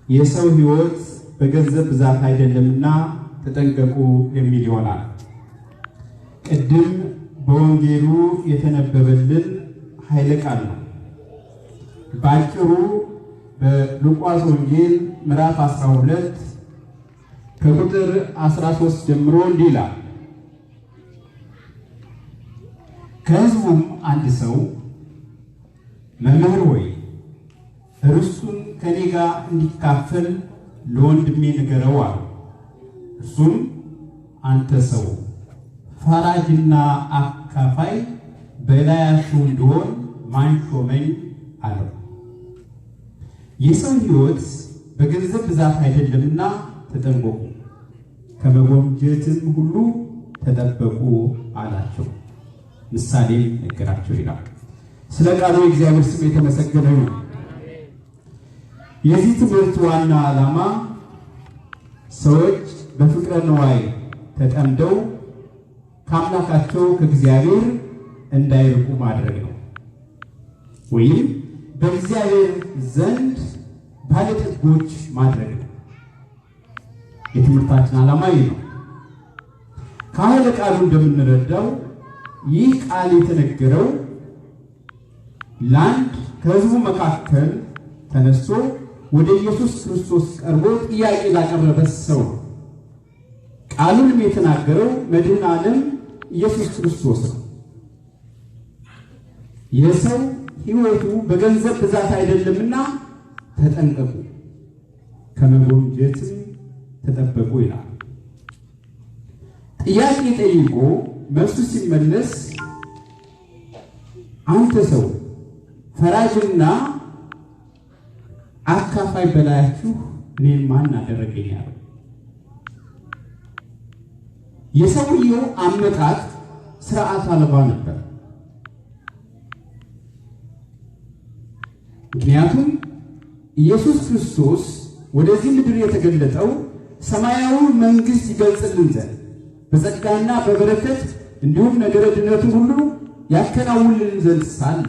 የሰው ሕይወት በገንዘብ ብዛት አይደለምና ተጠንቀቁ የሚል ይሆናል። ቅድም በወንጌሉ የተነበበልን ኃይለ ቃል ነው። ባጭሩ በሉቃስ ወንጌል ምዕራፍ 12 ከቁጥር 13 ጀምሮ እንዲህ ይላል። ከሕዝቡም አንድ ሰው መምህር ሆይ ርስቱን ከኔ ጋር እንዲካፈል ለወንድሜ ንገረው አለው። እርሱም አንተ ሰው ፈራጅና አካፋይ በላያችሁ እንድሆን ማን ሾመኝ አለው። የሰው ሕይወት በገንዘብ ብዛት አይደለምና ተጠንቀቁ፣ ከመጎምጀትም ሁሉ ተጠበቁ አላቸው። ምሳሌም ነገራቸው ይላል። ስለ ቃሉ የእግዚአብሔር ስም የተመሰገነ ይሁን። የዚህ ትምህርት ዋና ዓላማ ሰዎች በፍቅረ ነዋይ ተጠምደው ከአምላካቸው ከእግዚአብሔር እንዳይርቁ ማድረግ ነው፣ ወይም በእግዚአብሔር ዘንድ ባለጠጎች ማድረግ ነው። የትምህርታችን ዓላማ ይህ ነው። ከኃይለ ቃሉ እንደምንረዳው ይህ ቃል የተነገረው ለአንድ ከሕዝቡ መካከል ተነስቶ ወደ ኢየሱስ ክርስቶስ ቀርቦ ጥያቄ ላቀረበ ሰው ነው። ቃሉንም የተናገረው መድኃኔ ዓለም ኢየሱስ ክርስቶስ ነው። የሰው ሕይወቱ በገንዘብ ብዛት አይደለምና ተጠንቀቁ፣ ከመጎምጀትም ተጠበቁ ይላል። ጥያቄ ጠይቆ መልሱ ሲመለስ አንተ ሰው ፈራጅና አካፋይ በላያችሁ እኔን ማን አደረገኝ አለው። የሰውየው አመጣጥ ስርዓት አልባ ነበር። ምክንያቱም ኢየሱስ ክርስቶስ ወደዚህ ምድር የተገለጠው ሰማያዊ መንግስት ይገልጽልን ዘንድ በጸጋና በበረከት እንዲሁም ነገረ ድነቱ ሁሉ ያከናውንልን ዘንድ ሳለ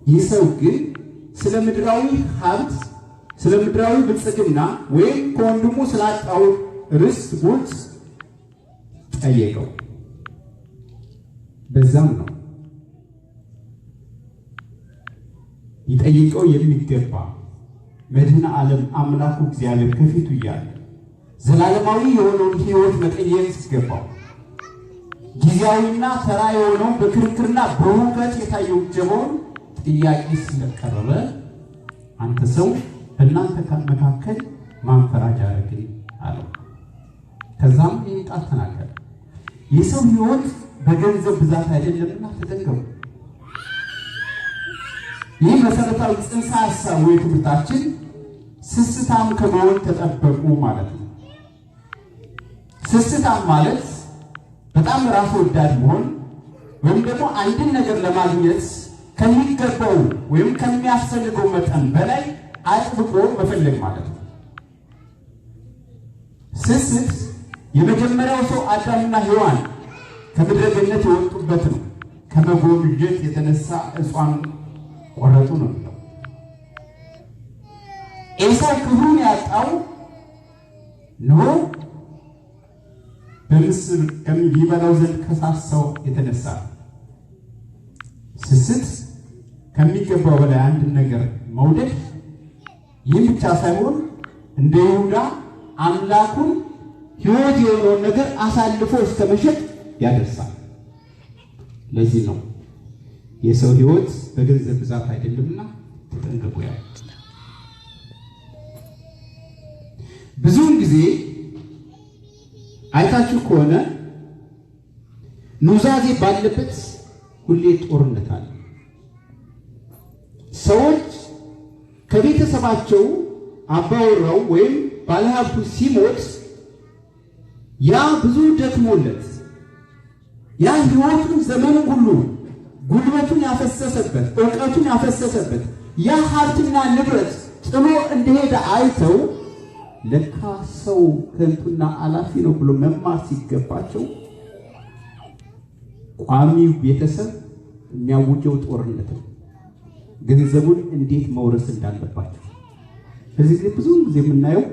ይህ ሰው ግን ስለ ምድራዊ ሀብት፣ ስለ ምድራዊ ብልጽግና ወይም ከወንድሙ ስላጣው ርስት ጉልት ጠየቀው። በዛም ነው ይጠይቀው የሚገባ መድኃኔ ዓለም አምላኩ እግዚአብሔር ከፊቱ እያለ ዘላለማዊ የሆነውን ሕይወት መጠየቅ ሲገባው ጊዜያዊና ተራ የሆነውን በክርክርና በሁከት የታየው ጀመውን ጥያቄ ስለቀረበ አንተ ሰው በእናንተ መካከል ማን ፈራጅ አደረገኝ አለው። ከዛም ይህ ቃል ተናገረ። የሰው ሕይወት በገንዘብ ብዛት አይደለምና ተጠንቀቁ። ይህ መሰረታዊ ጽንሰ ሐሳብ ወይ ትምህርታችን ስስታም ከመሆን ተጠበቁ ማለት ነው። ስስታም ማለት በጣም ራስ ወዳድ መሆን ወይም ደግሞ አንድን ነገር ለማግኘት ከሚገባው ወይም ከሚያስፈልገው መጠን በላይ አጥብቆ መፈለግ ማለት ነው። ስስት የመጀመሪያው ሰው አዳምና ሔዋን ከምድረ ገነት የወጡበት ነው። ከመጎምጀት የተነሳ ዕፅዋን ቆረጡ ነው የሚለው። ኤሳው ክብሩን ያጣው ነው በምስር ከሚበላው ዘንድ ከሳሳው የተነሳ። ስስት ከሚገባው በላይ አንድ ነገር መውደድ፣ ይህ ብቻ ሳይሆን እንደ ይሁዳ አምላኩን ሕይወት የሆነውን ነገር አሳልፎ እስከ መሸጥ ያደርሳል። ለዚህ ነው የሰው ሕይወት በገንዘብ ብዛት አይደለምና ተጠንቀቁ ያለው። ብዙውን ጊዜ አይታችሁ ከሆነ ኑዛዜ ባለበት ሁሌ ጦርነት አለ። ሰዎች ከቤተሰባቸው አባወራው ወይም ባለሀብቱ ሲሞት ያ ብዙ ደክሞለት ያ ሕይወቱን ዘመኑን ሁሉ ጉልበቱን ያፈሰሰበት ዕውቀቱን ያፈሰሰበት ያ ሀብትና ንብረት ጥሎ እንደሄደ አይተው ለካ ሰው ከንቱና አላፊ ነው ብሎ መማር ሲገባቸው ቋሚው ቤተሰብ የሚያውጀው ጦርነት ነው። ገንዘቡን እንዴት መውረስ እንዳለባቸው። ስለዚህ ብዙ ጊዜ የምናየው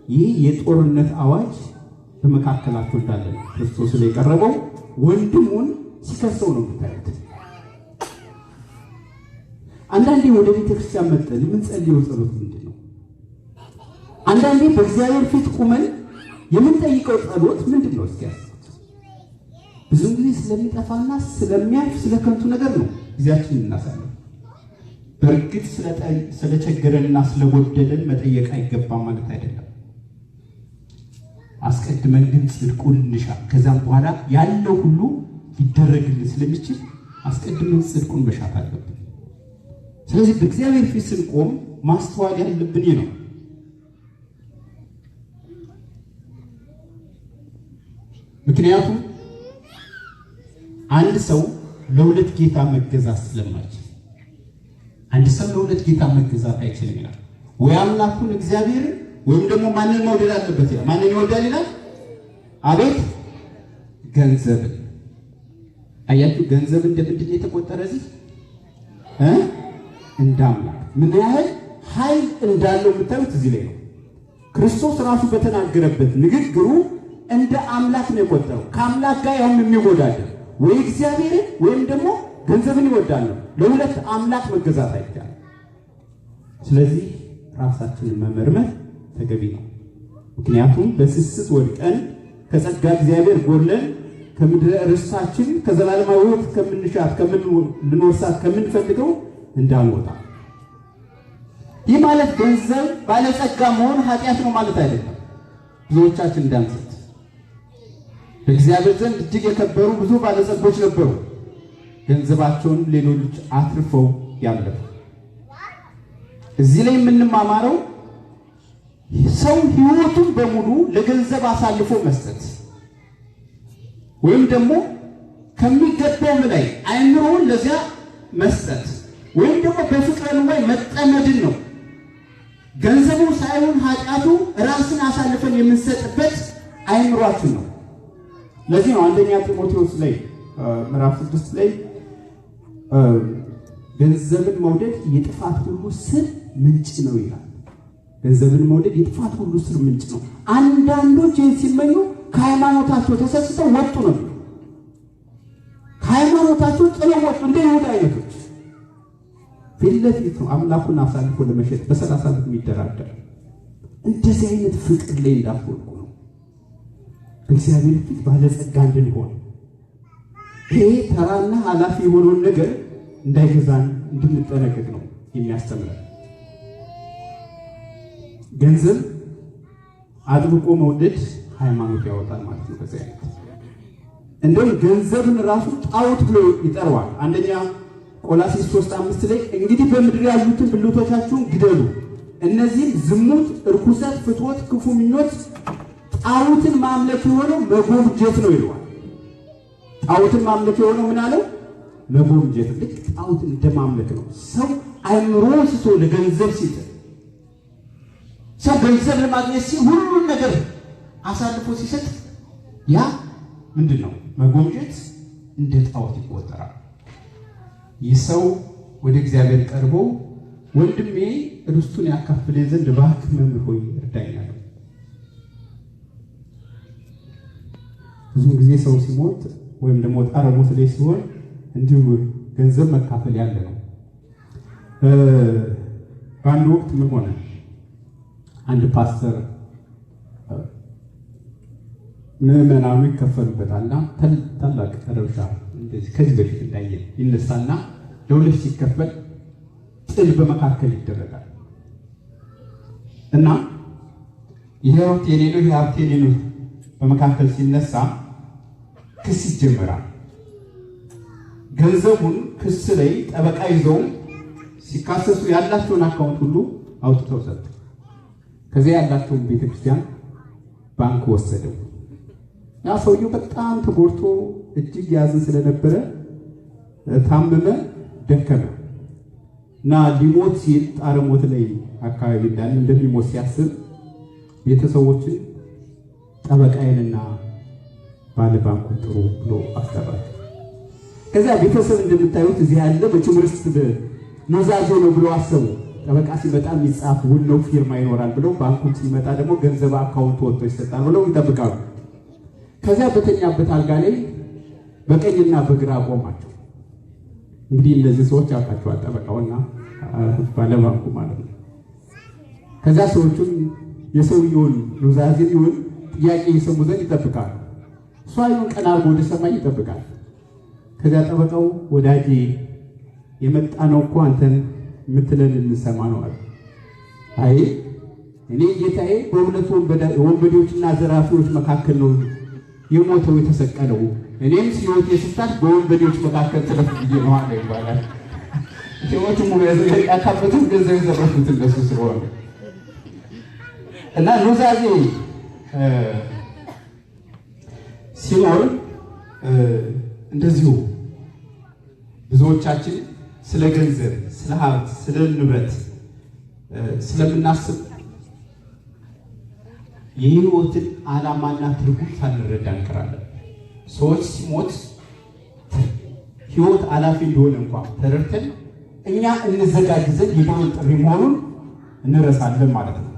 ይህ የጦርነት አዋጅ በመካከላቸው እንዳለ ነው። ክርስቶስ ላይ የቀረበው ወንድሙን ሲከሰው ነው የምታዩት። አንዳንዴ ወደ ቤተክርስቲያን መጥተን የምንጸልየው ጸሎት ምንድን ነው? አንዳንዴ በእግዚአብሔር ፊት ቁመን የምንጠይቀው ጸሎት ምንድን ነው? እስኪ ብዙ ጊዜ ስለሚጠፋና ስለሚያልፍ ስለ ከንቱ ነገር ነው ጊዜያችንን እናሳለን። በእርግጥ ስለቸገረንና ስለጎደለን መጠየቅ አይገባም ማለት አይደለም። አስቀድመን ግን ጽድቁን እንሻ። ከዛም በኋላ ያለው ሁሉ ሊደረግልን ስለሚችል አስቀድመን ጽድቁን መሻት አለብን። ስለዚህ በእግዚአብሔር ፊት ስንቆም ማስተዋል ያለብን ነው። ምክንያቱም አንድ ሰው ለሁለት ጌታ መገዛት ስለማይችል፣ አንድ ሰው ለሁለት ጌታ መገዛት አይችልም ይላል። ወይ አምላኩን እግዚአብሔርን ወይም ደግሞ ማንን መውደድ አለበት ይላል። ማንን ይወዳል ይላል? አቤት ገንዘብን። አያችሁ ገንዘብ እንደምንድን የተቆጠረ እዚህ እንደ አምላክ ምን ያህል ኃይል እንዳለው የምታዩት እዚህ ላይ ነው። ክርስቶስ ራሱ በተናገረበት ንግግሩ እንደ አምላክ ነው የቆጠረው። ከአምላክ ጋር ያውም የሚወዳደር ወይ እግዚአብሔርን ወይም ደግሞ ገንዘብን ይወዳል። ለሁለት አምላክ መገዛት አይቻልም። ስለዚህ ራሳችንን መመርመር ተገቢ ነው። ምክንያቱም በስስት ወድቀን ከጸጋ እግዚአብሔር ጎድለን ከምድረ ርስታችን ከዘላለማዊ ሕይወት ከምንሻት ልንወርሳት ከምንፈልገው እንዳንወጣ። ይህ ማለት ገንዘብ ባለጸጋ መሆን ኃጢአት ነው ማለት አይደለም። ብዙዎቻችን እንዳንስት በእግዚአብሔር ዘንድ እጅግ የከበሩ ብዙ ባለጸጎች ነበሩ። ገንዘባቸውን ሌሎች አትርፈው ያለፉ። እዚህ ላይ የምንማማረው ሰው ሕይወቱን በሙሉ ለገንዘብ አሳልፎ መስጠት ወይም ደግሞ ከሚገባው በላይ አይምሮውን ለዚያ መስጠት ወይም ደግሞ በፍቅረ ንዋይ መጠመድን ነው። ገንዘቡ ሳይሆን ኃጢአቱ ራስን አሳልፈን የምንሰጥበት አይምሯችን ነው። ለዚህ ነው አንደኛ ጢሞቴዎስ ላይ ምዕራፍ 6 ላይ ገንዘብን መውደድ የጥፋት ሁሉ ስር ምንጭ ነው ይላል። ገንዘብን መውደድ የጥፋት ሁሉ ስር ምንጭ ነው። አንዳንዶች ይህን ሲመኙ ከሃይማኖታቸው ተሰስተው ወጡ ነው። ከሃይማኖታቸው ጥለው ወጡ። እንደ ይሁዳ አይነቶች ፊት ለፊት ነው አምላኩን አሳልፎ ለመሸጥ በ30 ብር የሚደራደር። እንደዚህ አይነት ፍቅር ላይ እንዳትወድቁ ነው። በእግዚአብሔር ፊት ባለጸጋ እንድንሆን ይሄ ተራና ኃላፊ የሆነውን ነገር እንዳይገዛን እንድንጠነቀቅ ነው የሚያስተምረን። ገንዘብ አጥብቆ መውደድ ሃይማኖት ያወጣል ማለት ነው። በዚህ አይነት እንደውም ገንዘብን ራሱ ጣዖት ብሎ ይጠራዋል። አንደኛ ቆላስይስ 3:5 ላይ እንግዲህ በምድር ያሉትን ብልቶቻችሁን ግደሉ፣ እነዚህም ዝሙት፣ እርኩሰት፣ ፍትወት፣ ክፉ ምኞት፣ ጣዖትን ማምለክ የሆነው መጎምጀት ነው ይለዋል። ጣዖትን ማምለክ የሆነው ምን አለው? መጎምጀት። ልክ ጣዖትን እንደማምለክ ነው። ሰው አይምሮ ስቶ ለገንዘብ ሲል ሰው ገንዘብ ለማግኘት ሲል ሁሉን ነገር አሳልፎ ሲሰጥ ያ ምንድን ነው? መጎምጀት፣ እንደ ጣዖት ይቆጠራል። ይህ ሰው ወደ እግዚአብሔር ቀርቦ ወንድሜ ርስቱን ያካፍለኝ ዘንድ እባክህ መምህር ሆይ እርዳኝ አለው። ብዙ ጊዜ ሰው ሲሞት ወይም ደግሞ ጣረ ሞት ላይ ሲሆን እንዲሁ ገንዘብ መካፈል ያለ ነው። በአንድ ወቅት ምን ሆነ? አንድ ፓስተር ምዕመናኑ ይከፈሉበታልና ታላቅ ረብሻ እንደዚህ ከዚህ በፊት እንዳየን ይነሳና ለሁለት ሲከፈል ጥል በመካከል ይደረጋል እና ይሄ ሀብት የኔ ነው፣ ይሄ ሀብት የኔ ነው በመካከል ሲነሳ ክስ ይጀምራል። ገንዘቡን ክስ ላይ ጠበቃ ይዘው ሲካሰሱ ያላቸውን አካውንት ሁሉ አውጥተው ሰጡ። ከዚያ ያላቸውን ቤተክርስቲያን ባንክ ወሰደው። ያ ሰውየው በጣም ተጎድቶ እጅግ ያዝን ስለነበረ ታመመ፣ ደከመ እና ሊሞት ሲል ጣረ ሞት ላይ አካባቢ እንዳለ እንደሚሞት ሲያስብ ቤተሰቦችን ጠበቃዬንና ባለ ባንኩን ጥሩ ብሎ አሰራቸው። ከዚያ ቤተሰብ እንደምታዩት እዚህ ያለ በትምህርት ኑዛዜ ነው ብሎ አሰቡ። ጠበቃ ሲመጣ የሚጻፍ ውል ነው ፊርማ ይኖራል ብለው ባንኩ ሲመጣ ደግሞ ገንዘብ አካውንት ወጥቶ ይሰጣል ብለው ይጠብቃሉ። ከዚያ በተኛበት አልጋ ላይ በቀኝና በግራ ቆማቸው። እንግዲህ እነዚህ ሰዎች አውቃቸዋል፣ ጠበቃውና ባለባንኩ ማለት ነው። ከዚያ ሰዎቹን የሰውየውን ኑዛዜ ይሁን ጥያቄ ይሰሙ ዘንድ ይጠብቃሉ። እሱ አይኑን ቀና አድርጎ ወደ ሰማይ ይጠብቃል። ከዚያ ጠበቃው ወዳጄ የመጣ ነው እኮ አንተን የምትለን እንሰማ ነው አለ። አይ እኔ ጌታዬ በሁለት ወንበዴዎችና ዘራፊዎች መካከል ነው የሞተው የተሰቀለው፣ እኔም ሕይወት የስታት በወንበዴዎች መካከል ተለፍዬ ነው አለ ይባላል። ሕይወቱ ሙሉ ያካበቱት ገንዘብ የዘረፉት እነሱ ስለሆነ እና ኑዛዜ ሲኖር እንደዚሁ ብዙዎቻችን ስለ ገንዘብ፣ ስለ ሀብት፣ ስለ ንብረት ስለምናስብ የህይወትን ዓላማና ትርጉም ሳንረዳ እንቀራለን። ሰዎች ሲሞት ህይወት አላፊ እንደሆነ እንኳን ተረድተን እኛ እንዘጋጅ ዘንድ የደወል ጥሪ መሆኑን እንረሳለን ማለት ነው።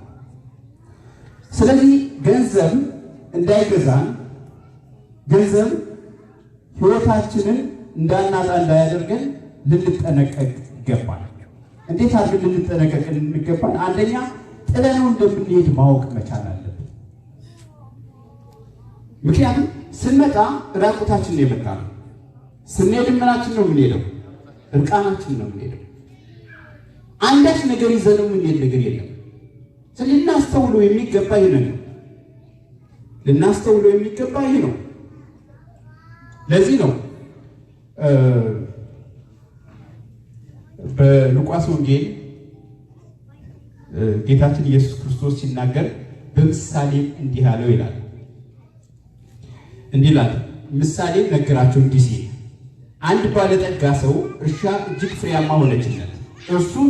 ስለዚህ ገንዘብ እንዳይገዛን፣ ገንዘብ ህይወታችንን እንዳናጣ እንዳያደርገን ልንጠነቀቅ ይገባል። እንዴት አድርገን ልንጠነቀቅ እንገባል? አንደኛ ጥለነው እንደምንሄድ ማወቅ መቻል አለብን። ምክንያቱም ስንመጣ ራቁታችን ነው የመጣነው። ስንሄድ ምናችን ነው የምንሄደው? እርቃናችን ነው የምንሄደው። አንዳች ነገር ይዘነው የምንሄድ ነገር የለም። ልናስተውለው የሚገባ ይህ ነው። ልናስተውለው የሚገባ ይህ ነው። ለዚህ ነው በሉቃስ ወንጌል ጌታችን ኢየሱስ ክርስቶስ ሲናገር በምሳሌ እንዲህ አለው ይላል። እንዲህ ይላል፣ ምሳሌ ነገራቸው እንዲህ ሲል፣ አንድ ባለጠጋ ሰው እርሻ እጅግ ፍሬያማ ሆነችለት። እርሱም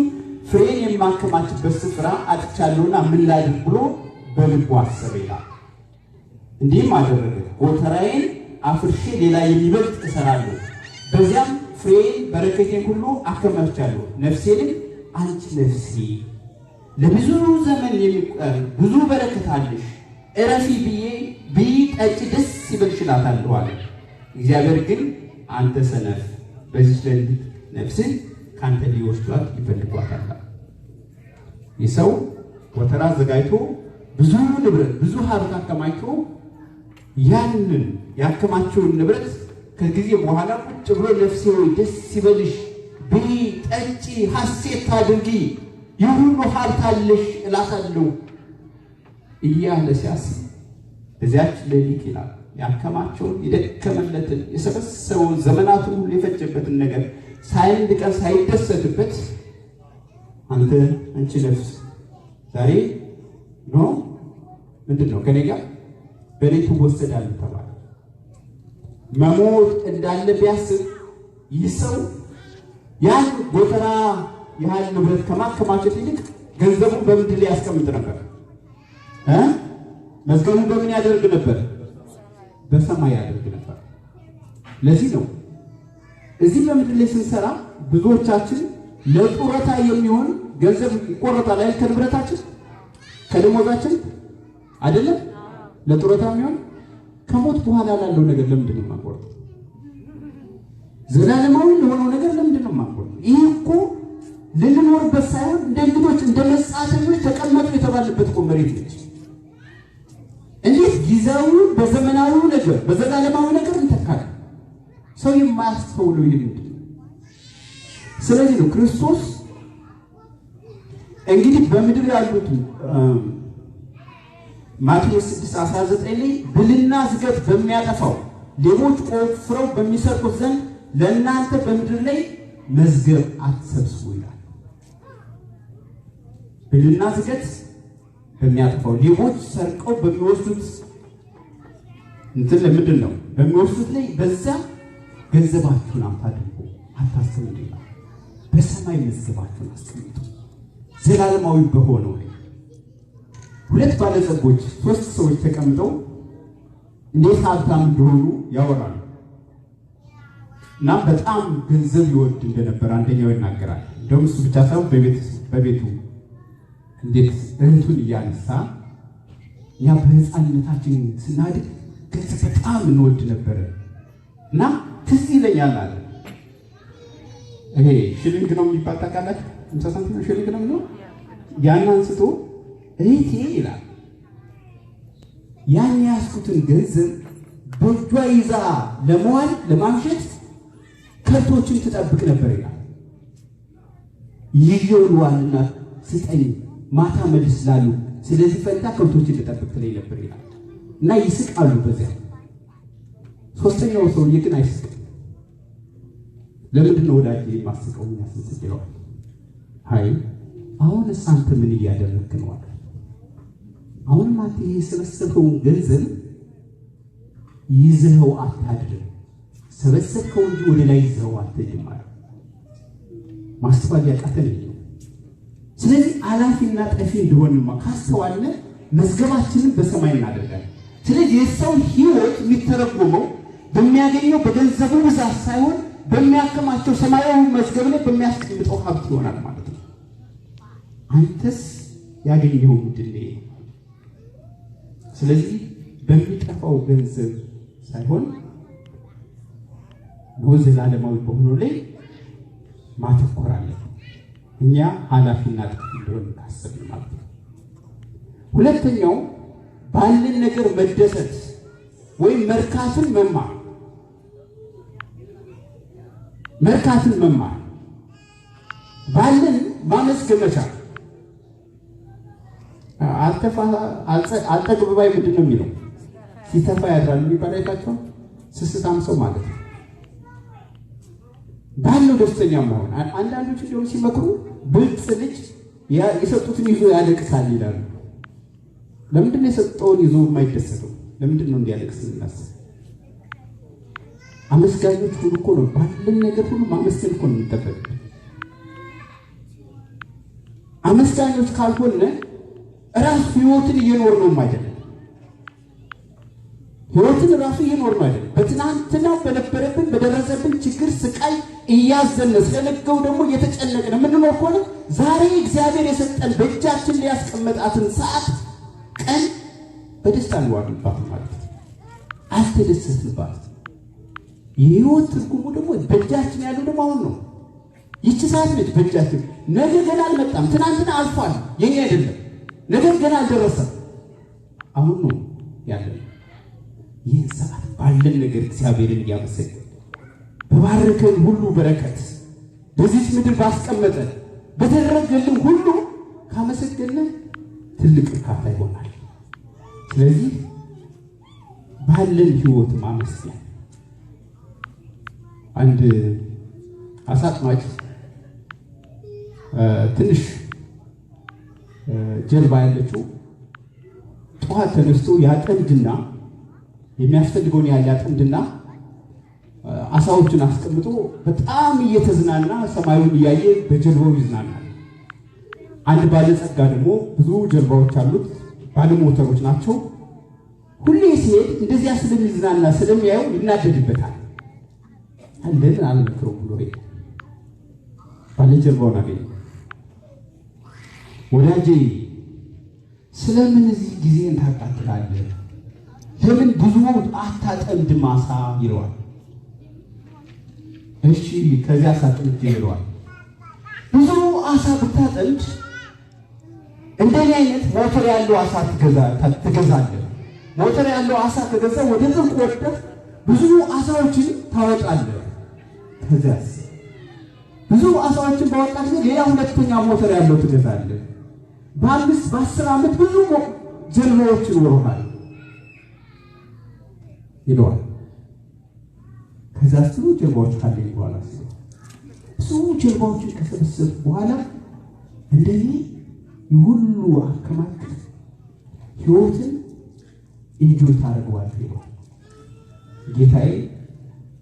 ፍሬን የማከማችበት ስፍራ አጥቻለሁና ምን ላድርግ ብሎ በልቡ አሰበ ይላል። እንዲህም አደረገ፣ ጎተራዬን አፍርሼ ሌላ የሚበልጥ እሰራለሁ፣ በዚያም ፍሬን በረከቴን ሁሉ አከማቻለሁ። ነፍሴንም አንቺ ነፍሴ ለብዙ ዘመን የሚቆጠር ብዙ በረከት አለሽ፣ እረፊ ብይ ጠጪ ደስ ይበልሽ እላታለሁ አለ። እግዚአብሔር ግን አንተ ሰነፍ፣ በዚህ ሌሊት ነፍስን ካንተ ሊወስዷት ይፈልጓታል። ይህ ሰው ጎተራ አዘጋጅቶ ብዙ ንብረት ብዙ ሀብት አከማችቶ ያንን ያከማቸውን ንብረት ከጊዜ በኋላ ቁጭ ብሎ ነፍሴ ሆይ ደስ ይበልሽ፣ ብይ ጠጪ ሐሴት አድርጊ፣ ይህ ሁሉ ሀብት አለሽ እላታለሁ እያለ ሲያስብ በዚያች ሌሊት ይላል ያከማቸውን የደከመለትን የሰበሰበውን ዘመናቱን ሁሉ የፈጀበትን ነገር ሳይንድ ቀን ሳይደሰትበት አንተ አንቺ ነፍስ ዛሬ ነው ምንድን ነው ከኔ ጋር በኔ ትወሰዳለህ ተባለ። መሞት እንዳለ ቢያስብ ይህ ሰው ያን ጎተራ ያህል ንብረት ከማከማቸት ይልቅ ገንዘቡን በምድር ላይ ያስቀምጥ ነበር። መዝገቡን በምን ያደርግ ነበር? በሰማይ ያደርግ ነበር። ለዚህ ነው እዚህ በምድር ላይ ስንሰራ ብዙዎቻችን ለጡረታ የሚሆን ገንዘብ ይቆረጣል አይደል? ከንብረታችን ከደሞዛችን አይደለም ለጡረታ የሚሆን። ከሞት በኋላ ላለው ነገር ለምንድን ነው የማንቆርጠው? ዘላለማዊ ለሆነው ነገር ለምንድን ነው የማንቆርጠው? ይህ እኮ ልንኖርበት ሳይሆን እንደ እንግዶች እንደ መጻተኞች ተቀመጡ የተባለበት እኮ መሬት ነች። እንዴት ጊዜያዊ በዘመናዊ ነገር በዘላለማዊ ነገር እንተካለን? ሰው የማያስተውለው ይህ ምንድን ነው? ስለዚህ ነው ክርስቶስ እንግዲህ በምድር ያሉት ማቴዎስ 6:19 ላይ ብልና ዝገት በሚያጠፋው ሌቦች ቆፍረው በሚሰርቁት ዘንድ ለእናንተ በምድር ላይ መዝገብ አትሰብስቡ ይላል። ብልና ዝገት በሚያጠፋው ሌቦች ሰርቀው በሚወስዱት እንትን ለምንድን ነው በሚወስዱት ላይ በዛ ገንዘባችሁን አታድርጉ አታስቀምጡ ይላል። በሰማይ መዝገባችሁን አስቀምጡ ዘላለማዊ በሆነው ላይ። ሁለት ባለጸጎች ሶስት ሰዎች ተቀምጠው እንዴት ሀብታም እንደሆኑ ያወራሉ። እና በጣም ገንዘብ ይወድ እንደነበር አንደኛው ይናገራል። እንደውም እሱ ብቻ ሳይሆን በቤቱ እንዴት እህቱን እያነሳ እኛ በህፃንነታችን ስናድግ ገንዘብ በጣም እንወድ ነበረ እና ትዝ ይለኛል አለ። ይሄ ሽልንግ ነው የሚባል ታውቃላችሁ? 50 ሳንቲም ሽልንግ ነው። ያን አንስቶ እህቴ ይላል ያን ያስኩትን ገንዘብ በእጇ ይዛ ለመዋል ለማምሸት ከብቶችን ትጠብቅ ነበር ይላል። ይዤውን ዋልና ስጠኝ ማታ መልስላሉ፣ ስለዚህ ፈንታ ከብቶችን ልጠብቅ ትለኝ ነበር ይላል እና ይስቃሉ በዚያ። ሶስተኛው ሰውዬ ግን አይስቅም። ለምንድን ነው ወዳጄ የማስቀው? ያስስቀው አይ አሁንስ አንተ ምን እያደረግክ ነው አለ። አሁን አንተ የሰበሰብከውን ገንዘብ ይዘኸው አታድር፣ ሰበሰብከው እንጂ ወደ ላይ ይዘኸው አትሄድም አለ። ማስተዋል ያቃተን ነው። ስለዚህ አላፊና ጠፊ እንደሆነማ ካስተዋልነ መዝገባችንን በሰማይ እናደርጋለን። ስለዚህ የሰው ሕይወት የሚተረጎመው በሚያገኘው በገንዘቡ ብዛት ሳይሆን በሚያከማቸው ሰማያዊ መዝገብ ላይ በሚያስቀምጠው ሀብት ይሆናል ማለት ነው። አንተስ ያገኘው ምንድን ነው? ስለዚህ በሚጠፋው ገንዘብ ሳይሆን ዘላለማዊ በሆነው ላይ ማተኮር አለብን። እኛ ኃላፊና ጠፊ እንደሆነ ካሰብን ማለት ነው። ሁለተኛው ባለን ነገር መደሰት ወይም መርካትን መማር ባለን ማመስገን መቻል። አልጠግብ ባይ ምንድን ነው የሚለው? ሲተፋ ያድራል የሚባል አይታችኋል? ስስታም ሰው ማለት ነው። ባለው ደስተኛ መሆን። አንዳንዶች እንደው ሲመክሩ ብልጥ ልጅ የሰጡትን ይዞ ያለቅሳል ይላሉ። ለምንድን ነው የሰጠውን ይዞ የማይደሰተው? ለምንድን ነው እንዲያለቅስ እናስብ? አመስጋኞች ሁሉ እኮ ነው ባለን ነገር ሁሉ ማመስገን እኮ ነው የሚጠበቅብን። አመስጋኞች ካልሆነ ራሱ ህይወትን እየኖርነው አይደለም። ህይወትን ራሱ እየኖርነው አይደለም። በትናንትናው በነበረብን በደረሰብን ችግር ስቃይ እያዘነ ስለነገው ደግሞ እየተጨነቅን የምንኖር ከሆነ ዛሬ እግዚአብሔር የሰጠን በእጃችን ሊያስቀመጣትን ሰዓት ቀን በደስታ እንዋልባት ማለት ነው። አልተደሰትንባት። የህይወት ትርጉሙ ደግሞ በእጃችን ያለው ደግሞ አሁን ነው። ይቺ ሰዓት ነች በእጃችን። ነገ ገና አልመጣም። ትናንትና አልፏል፣ የኛ አይደለም። ነገ ገና አልደረሰም፣ አሁን ነው ያለው። ይህን ሰዓት ባለን ነገር እግዚአብሔርን እያመሰገን በባረከን ሁሉ በረከት በዚህ ምድር ባስቀመጠን በተደረገልን ሁሉ ካመሰገነ ትልቅ እርካታ ይሆናል። ስለዚህ ባለን ህይወት ማመስገን። አንድ አሳጥማጭ ትንሽ ጀልባ ያለችው ጠዋት ተነስቶ ያጠምድና የሚያስፈልገውን ያጠምድና አሳዎችን አስቀምጦ በጣም እየተዝናና ሰማዩን እያየ በጀልባው ይዝናናል። አንድ ባለጸጋ ደግሞ ብዙ ጀልባዎች አሉት፣ ባለሞተሮች ናቸው። ሁሌ ሲሄድ እንደዚያ ስለሚዝናና ስለሚያየው ይናደድበታል። አንደን አልመክረው ብሎ ባለጀልባውን አገኘ። ወዳጄ ስለምን እዚህ ጊዜን ታቃጥላለህ? ለምን ብዙ አታጠምድ ማሳ ይለዋል። እሺ ከዚያ አሳጥምድ ይለዋል። ብዙ አሳ ብታጠምድ እንደኔ አይነት ሞተር ያለው አሳ ትገዛለህ። ሞተር ያለው አሳ ከገዛ ወደ ጥልቅ ወጥተህ ብዙ አሳዎችን ታወጣለህ። ከዚያስ ብዙ አሳዎችን ባወጣህ ጊዜ ሌላ ሁለተኛ ሞተር ያለው ትገዛለህ። በ10 ዓመት ብዙ ጀልባዎችን ይኖሩሃል ይለዋል። ከዛ ብዙ ጀልባዎች ካለኝ በኋላ ብዙ ጀልባዎችን ከሰበሰብ በኋላ እንደኔ ይሁሉ አከማክ ህይወትን ኢንጆይ ታደርገዋለህ ይለዋል። ጌታዬ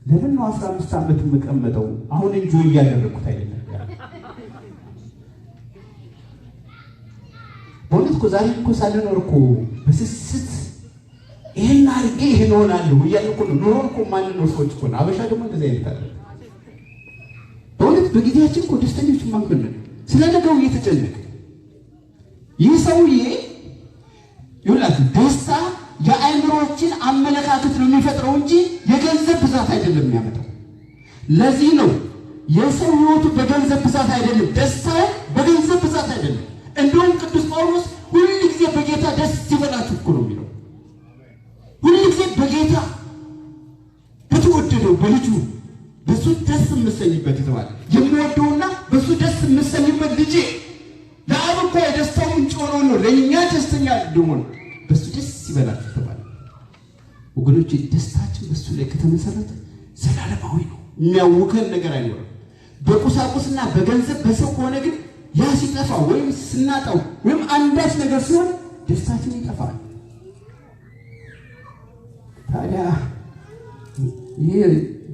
ለምን ነው 15 ዓመት የምቀመጠው? አሁን ኢንጆይ እያደረኩት አይደለም። በእውነት እኮ ዛሬ እኮ ሳልኖር እኮ በስስት ይሄን አድርጌ ይሄን ሆናለሁ እያልን እኮ ነው። ኑሮን እኮ ማንነው ሰዎች እኮ ነው። አበሻ ደግሞ እንደዚህ አይነት አለ። በእውነት በጊዜያችን እኮ ደስተኞች እየተጨፋንኩ ስለ ነገው እየተጨነቀ ይህ ሰውዬ ይውላችሁ ደስታ የአእምሮችን አመለካከት ነው የሚፈጥረው እንጂ የገንዘብ ብዛት አይደለም የሚያመጣው። ለዚህ ነው የሰው ሕይወቱ በገንዘብ ብዛት አይደለም፣ ደስታው በገንዘብ ብዛት አይደለም። እንደውም ቅዱስ ጳውሎስ ሁሉ ጊዜ በጌታ ደስ ይበላችሁ እኮ ነው የሚለው። ሁሉ ጊዜ በጌታ በተወደደው በልጁ በሱ ደስ የምሰኝበት ይተዋል። የሚወደውና በሱ ደስ የምሰኝበት ልጄ ለአብ እኮ የደስታው ምንጭ ሆኖ ነው ለእኛ ደስተኛ እንደሆነ በሱ ደስ ይበላችሁ ተባለ። ወገኖች ደስታችን በሱ ላይ ከተመሰረተ ዘላለማዊ ነው፣ የሚያውከን ነገር አይኖርም። በቁሳቁስና በገንዘብ በሰው ከሆነ ግን ያ ሲጠፋ ወይም ስናጣው ወይም አንዳች ነገር ሲሆን ደስታችን ይጠፋል። ታዲያ ይሄ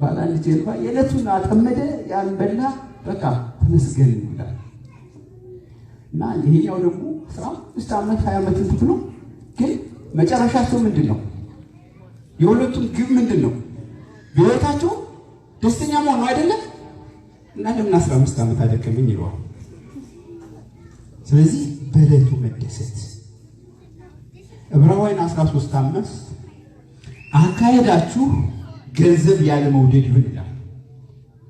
ባላንድ ጀልባ የዕለቱን አጠመደ፣ ያን በላ፣ በቃ ተመስገን ይላል። እና ይሄኛው ደግሞ 15 ዓመት 20 ዓመት እንትኑ ነው። ግን መጨረሻቸው ምንድነው? የሁለቱም ግብ ምንድነው? በህይወታቸው ደስተኛ መሆን ነው አይደለም? እና ለምን 15 ዓመት አደከመኝ ይለዋል። ስለዚህ በዕለቱ መደሰት። ዕብራውያን 13:5 አካሄዳችሁ ገንዘብ ያለ መውደድ ይሁን ይላል።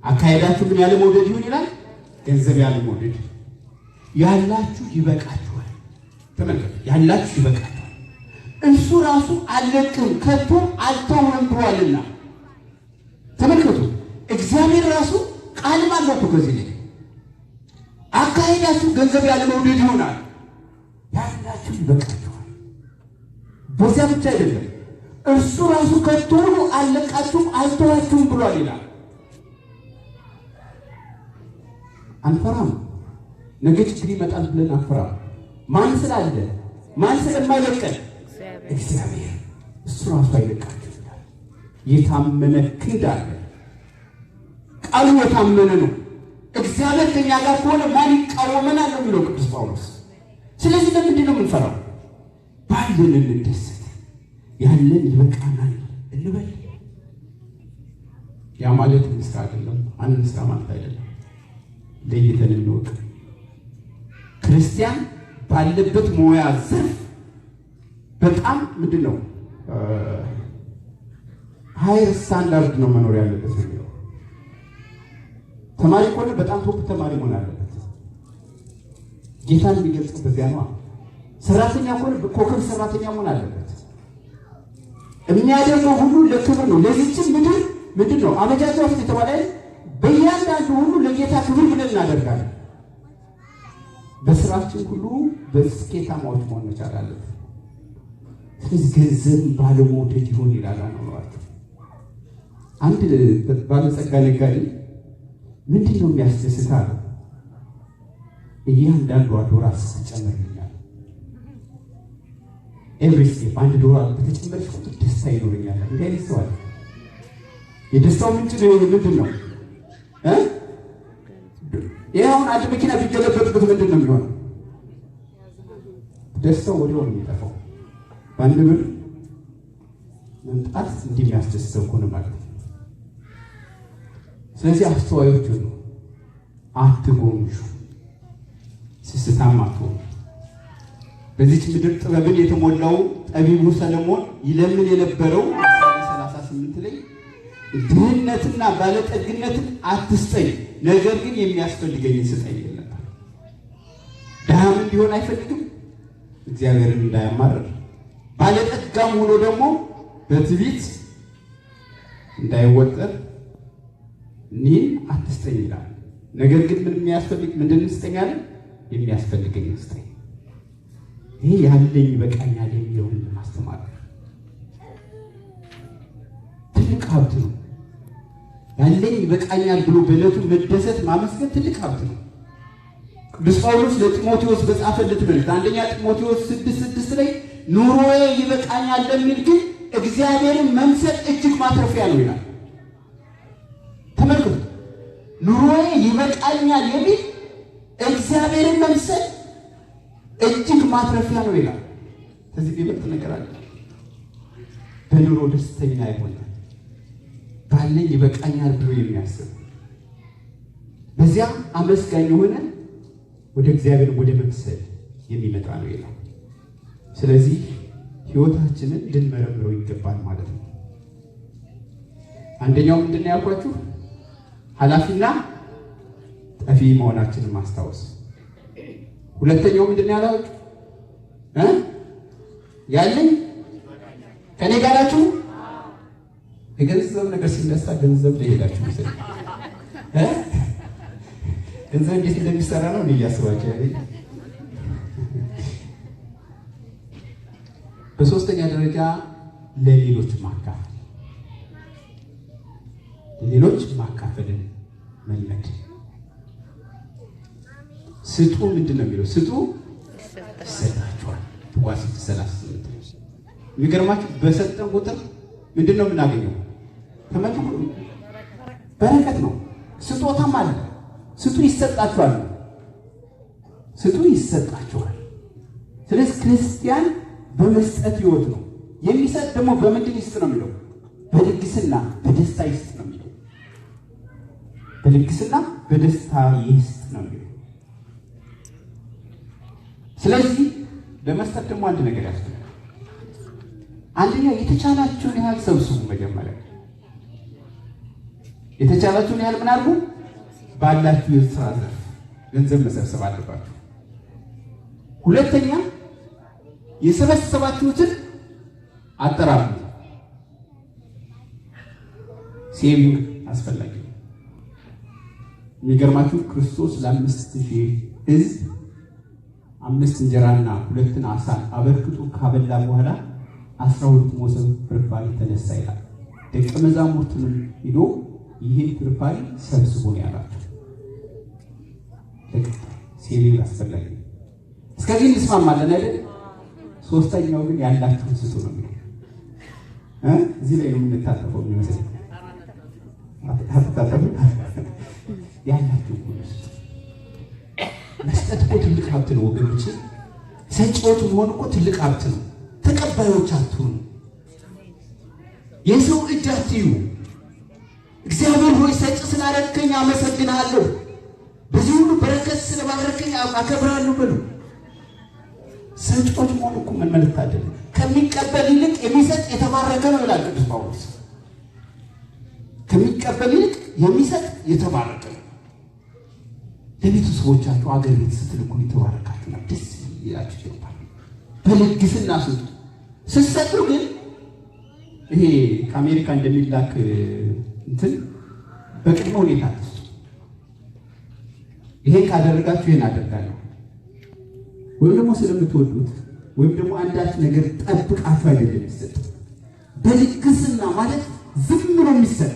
አካሄዳችሁ ምን ያለ መውደድ ይሁን ይላል? ገንዘብ ያለ መውደድ። ያላችሁ ይበቃችኋል። ተመልከቱ፣ ያላችሁ ይበቃችኋል። እሱ ራሱ አልለቅም ከቶ አልተውም ብሏልና። ተመልከቱ፣ እግዚአብሔር ራሱ ቃል ማለት ነው። ከዚህ ላይ አካሄዳችሁ ገንዘብ ያለ መውደድ ይሆናል። ያላችሁ ይበቃችኋል። በዚያ ብቻ አይደለም፣ እርሱ ራሱ ከቶ አልለቃችሁም አልተዋችሁም ብሏል ይላል። አንፈራም። ነገ ችግር ይመጣል ብለን አንፈራም። ማን ስላለ? ማን ስለማይለቀን? እግዚአብሔር። እሱ ራሱ አይለቃችሁም ይላል። የታመነ ክንድ አለ። ቃሉ የታመነ ነው። እግዚአብሔር ከኛ ጋር ከሆነ ማን ይቃወመናል ነው የሚለው ቅዱስ ጳውሎስ። ስለዚህ ለምንድን ነው የምንፈራው? ባለን እንደሰት ያለን ይበቃናል እንበል። ያ ማለት ምስራ አይደለም፣ አንድ ምስራ ማለት አይደለም። ለይተን እንወቅ። ክርስቲያን ባለበት ሙያ ዘርፍ በጣም ምንድነው ሃይር ስታንዳርድ ነው መኖር ያለበት ነው። ተማሪ ከሆነ በጣም ቶፕ ተማሪ መሆን አለበት። ጌታን የሚገልጽበት ያ ነው። ሰራተኛ ከሆነ ኮከብ ሰራተኛ መሆን አለበት። የሚያደርገው ሁሉ ለክብር ነው። ለዚህች ምድር ምንድነው አመጃጃው ውስጥ የተባለ በእያንዳንዱ ሁሉ ለጌታ ክብር ብለን እናደርጋለን። በስራችን ሁሉ በስኬታማዎች መሆን መቻል አለብን። ስለዚህ ገንዘብ ባለመውደድ ይሆን ይላል ነው። አንድ ባለጸጋ ነጋዴ ምንድነው የሚያስደስታል? እያንዳንዷ ዶላር ስትጨምርልኛል፣ ኤቭሪ ስቴፕ አንድ ዶላር በተጨመረች ቁጥር ደስታ ይኖረኛል። እንዴ ይሰዋል። የደስታው ምንጭ ምንድን ነው? ይሄውን አንድ መኪና ቢገለበጥበት ምንድን ነው የሚሆነው? ደስታው ወዲያው ነው የሚጠፋው። በአንድ ብር መምጣት እንዲህ የሚያስደስተው ከሆነ ማለት ነው። ስለዚህ አስተዋዮች ሁኑ፣ አትጎምጁ፣ ስስታም አትሆኑ። በዚች ምድር ጥበብን የተሞላው ጠቢቡ ሰለሞን ይለምን የነበረው 38 ላይ ድህነትና ባለጠግነትን አትስጠኝ፣ ነገር ግን የሚያስፈልገኝን ስጠኝ ነበር። ድሃም እንዲሆን አይፈልግም፣ እግዚአብሔርን እንዳያማርር። ባለጠጋም ሆኖ ደግሞ በትዕቢት እንዳይወጠር እኒህን አትስጠኝ ይላል። ነገር ግን ምንድን ስጠኝ አለ? የሚያስፈልገኝን ስጠኝ። ይሄ ያለኝ ይበቃኛል የሚለውን ማስተማር ትልቅ ሀብት ነው። ያለኝ ይበቃኛል ብሎ በዕለቱ መደሰት ማመስገን ትልቅ ሀብት ነው። ቅዱስ ጳውሎስ ለጢሞቴዎስ በጻፈለት መልእክት አንደኛ ጢሞቴዎስ 6:6 ላይ ኑሮዬ ይበቃኛል ለሚል ግን እግዚአብሔርን መምሰል እጅግ ማትረፊያ ነው ይላል። ተመልከቱ፣ ኑሮዬ ይበቃኛል የሚል እግዚአብሔርን መምሰል እጅግ ማትረፊያ ነው ይላል። ከዚህ ቢበልጥ ነገር አለ? በኑሮ ደስተኛ ይሆናል ባለኝ ይበቃኛል ብሎ የሚያስብ በዚያ አመስጋኝ የሆነ ወደ እግዚአብሔር ወደ መምሰል የሚመጣ ነው ይላል። ስለዚህ ሕይወታችንን ልንመረምረው ይገባል ማለት ነው። አንደኛው ምንድን ነው ያልኳችሁ? ኃላፊና ጠፊ መሆናችንን ማስታወስ። ሁለተኛው ምንድን ነው ያላችሁ? ያለኝ ከኔ ጋር ናችሁ። የገንዘብ ነገር ሲነሳ ገንዘብ ላይ ሄዳችሁ መሰለኝ ገንዘብ እንዴት እንደሚሰራ ነው እያስባችሁ ያለኝ። በሶስተኛ ደረጃ ለሌሎች ማካፈል፣ ሌሎች ማካፈልን መልመድ። ስጡ ምንድን ነው የሚለው? ስጡ ይሰጣችኋል። ሉቃስ 6:38 የሚገርማችሁ በሰጠን ቁጥር ምንድን ነው የምናገኘው? ተመልኩ በረከት ነው። ስጦታም አለ። ስጡ ይሰጣችኋል፣ ስጡ ይሰጣችኋል። ስለዚህ ክርስቲያን በመስጠት ሕይወት ነው የሚሰጥ። ደግሞ በምንድን ይስጥ ነው የሚለው? በልግስና በደስታ ይስጥ ነው የሚለው። በልግስና በደስታ ይስጥ ነው የሚለው። ስለዚህ ለመስጠት ደግሞ አንድ ነገር ያስፈልጋል። አንደኛ የተቻላችሁን ያህል ሰብስቡ። መጀመሪያ የተቻላችሁን ያህል ምን አድርጉ? ባላችሁ የሥራ ዘርፍ ገንዘብ መሰብሰብ አለባችሁ። ሁለተኛ የሰበሰባችሁትን አጠራቅሙ። ሴቪንግ አስፈላጊ ነው። የሚገርማችሁ ክርስቶስ ለ5,000 ሕዝብ 5 እንጀራና 2 ዓሣ አበርክቶ ካበላ በኋላ 12 መሶብ ፍርፋሪ ተነሳ ይላል። ደቀ መዛሙርቱንም ሄዶ ይሄን ፍርፋሪ ሰብስቦ ነው ያላቸው። ሴቪንግ አስፈላጊ ነው። እስከዚህ እንስማማለን አይደል? ሶስተኛው ግን ያላችሁን ስጡ ነው የሚለው። እዚህ ላይ ነው የምንታጠፈው የሚመስለው። አትታጠፉ። ያላችሁን ሁሉ ስጡ። መስጠት እኮ ትልቅ ሀብት ነው ወገኖች። ሰጪዎች መሆን እኮ ትልቅ ሀብት ነው። ተቀባዮች አትሁኑ። የሰው እጅ አትዩ። እግዚአብሔር ሆይ ሰጪ ስላደረከኝ አመሰግናለሁ፣ በዚህ ሁሉ በረከት ስለባረከኝ አከብራለሁ በሉ። ሰጪዎች መሆን እኮ ምን ማለት አይደለም። ከሚቀበል ይልቅ የሚሰጥ የተባረከ ነው ይላል ቅዱስ ጳውሎስ። ከሚቀበል ይልቅ የሚሰጥ የተባረከ ነው። ለቤተሰቦቻችሁ አገር ቤት ስትልኩ የተባረካችሁና ደስ ይላችሁ ይገባል። በልግስና ስጡ። ስትሰጡ ግን ይሄ ከአሜሪካ እንደሚላክ እንትን በቅድመ ሁኔታ አትስጡ። ይሄን ካደረጋችሁ ይሄን አደርጋለሁ ወይም ደግሞ ስለምትወዱት ወይም ደግሞ አንዳች ነገር ጠብቃችሁ አይደለም የሚሰጥ። በልግስና ማለት ዝም ብሎ የሚሰጥ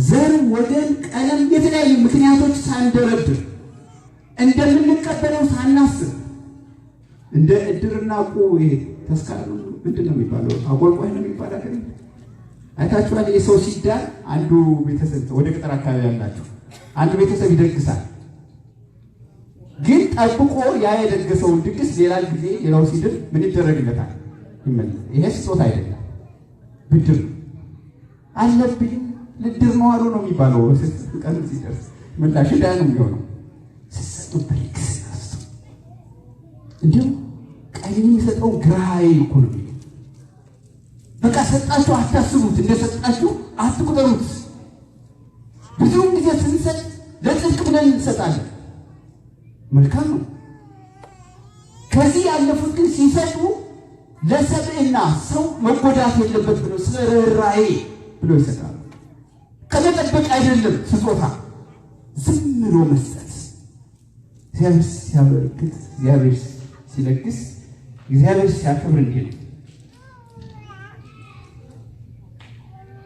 ዘር፣ ወገን፣ ቀለም፣ የተለያዩ ምክንያቶች ሳንደረድር እንደምንቀበለው ሳናስብ እንደ እድርና ዕቁብ ተስካር ምንድን ነው የሚባለው? አቆልቋይ ነው የሚባለው አይደል? አይታችኋል? የሰው ሲዳር አንዱ ቤተሰብ ወደ ገጠር አካባቢ ያላችሁ አንዱ ቤተሰብ ይደግሳል። ግን ጠብቆ ያ የደገሰውን ድግስ ሌላ ጊዜ ሌላው ሲድር ምን ይደረግለታል? ይመለስ። ይሄ ስጦታ አይደለም፣ ብድር አለብኝ ልድር ነው አሉ ነው የሚባለው። ቀን ሲደርስ ምላሽ ዳ ነው የሚሆነው። ስትሰጡ በልግስና ስጡ። እንዲሁም ቀኝ የሚሰጠው ግራ እኮ ነው። በቃ ሰጣችሁ አታስቡት፣ እንደሰጣችሁ አትቁጠሩት። ብዙውን ጊዜ ስንሰጥ ለጽድቅ ብለን እንሰጣለን። መልካም ነው። ከዚህ ያለፉት ግን ሲሰጡ ለሰብዕና ሰው መጎዳት የለበት ብሎ ስለ ርኅራኄ ብሎ ይሰጣሉ። ከመጠበቅ አይደለም ስጦታ፣ ዝም ብሎ መስጠት። እግዚአብሔር ሲያበረክት፣ እግዚአብሔር ሲለግስ፣ እግዚአብሔር ሲያከብር እንዲህ ነው።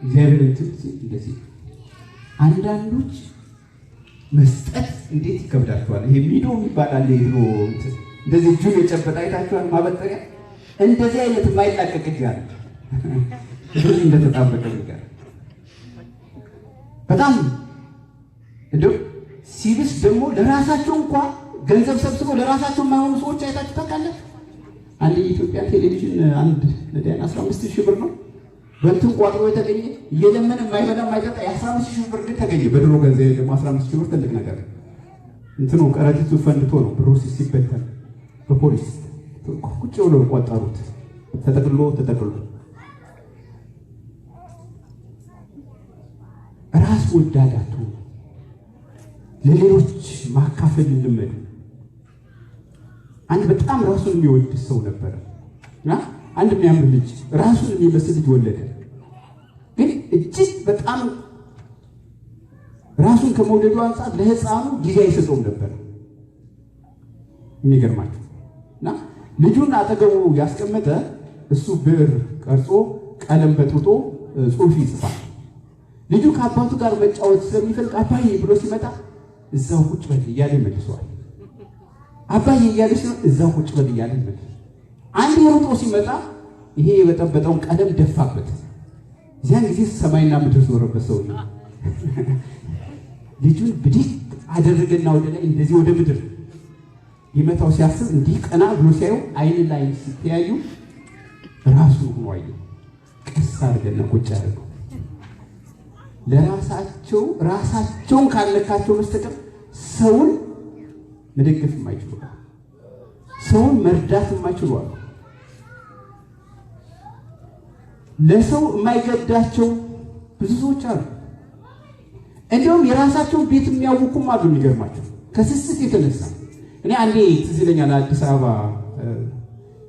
እግዚአብሔር እንደዚህ አንዳንዶች መስጠት እንዴት ይከብዳቸዋል። ይሄ ሚዶ ይባላል። ይሄ እንደዚህ እጁን የጨበጠ አይታችኋል? ማበጠሪያ እንደዚህ አይነት የማይላቀቅ እጅ አለ። እንደዚህ እንደተጣበቀ ነገር በጣም እንደው ሲብስ ደግሞ ለራሳቸው እንኳን ገንዘብ ሰብስበው ለራሳቸው የማይሆኑ ሰዎች አይታችሁ ታውቃላችሁ? አንድ የኢትዮጵያ ቴሌቪዥን አንድ ለዳን 15,000 ብር ነው በእንትን ቋጥሮ የተገኘ እየለመነ የማይበላ የማይጠጣ የ15,000 ብር ግን ተገኘ። በድሮ ገንዘብ ደግሞ 15,000 ብር ትልቅ ነገር እንትኑ ቀረጢቱ ፈንድቶ ነው ብሩ ሲበተን በፖሊስ ቁጭ ብሎ ቆጠሩት። ተጠቅሎ ራስ ወዳዳቱ ለሌሎች ማካፈል ልመዱ። አንድ በጣም ራሱን የሚወድ ሰው ነበር እና አንድ የሚያምር ልጅ ራሱን የሚመስል ልጅ ወለደ። ግን እጅግ በጣም ራሱን ከመውደዱ አንፃር ለሕፃኑ ጊዜ አይሰጠውም ነበር። የሚገርማችሁ እና ልጁን አጠገቡ ያስቀመጠ እሱ ብዕር ቀርጾ ቀለም በጥብጦ ጽሑፍ ይጽፋል። ልጁ ከአባቱ ጋር መጫወት ስለሚፈልግ አባዬ ብሎ ሲመጣ እዛው ቁጭ በል እያለ ይመልሰዋል። አባዬ እያለ ሲሆን እዛው ቁጭ በል እያለ ይመልሰዋል። አንድ ሮጦ ሲመጣ ይሄ የበጠበጠውን ቀለም ደፋበት። እዚያን ጊዜ ሰማይና ምድር ዞረበት። ሰው ልጁን ብድግ አደረገና ወደ ላይ እንደዚህ ወደ ምድር ሊመታው ሲያስብ እንዲህ ቀና ብሎ ሲያዩ አይን ላይ ሲተያዩ ራሱ ሆኖ አየው። ቀስ አድርገና ቁጭ አደረገው። ራሳቸውን ካለካቸው በስተቀር ሰውን መደገፍ የማይችሉ ሰውን መርዳት የማይችሉ አሉ። ለሰው የማይገዳቸው ብዙ ሰዎች አሉ። እንዲሁም የራሳቸውን ቤት የሚያውቁም አሉ። የሚገርማቸው ከስስት የተነሳ እኔ አንዴ ትዝ ይለኛል አዲስ አበባ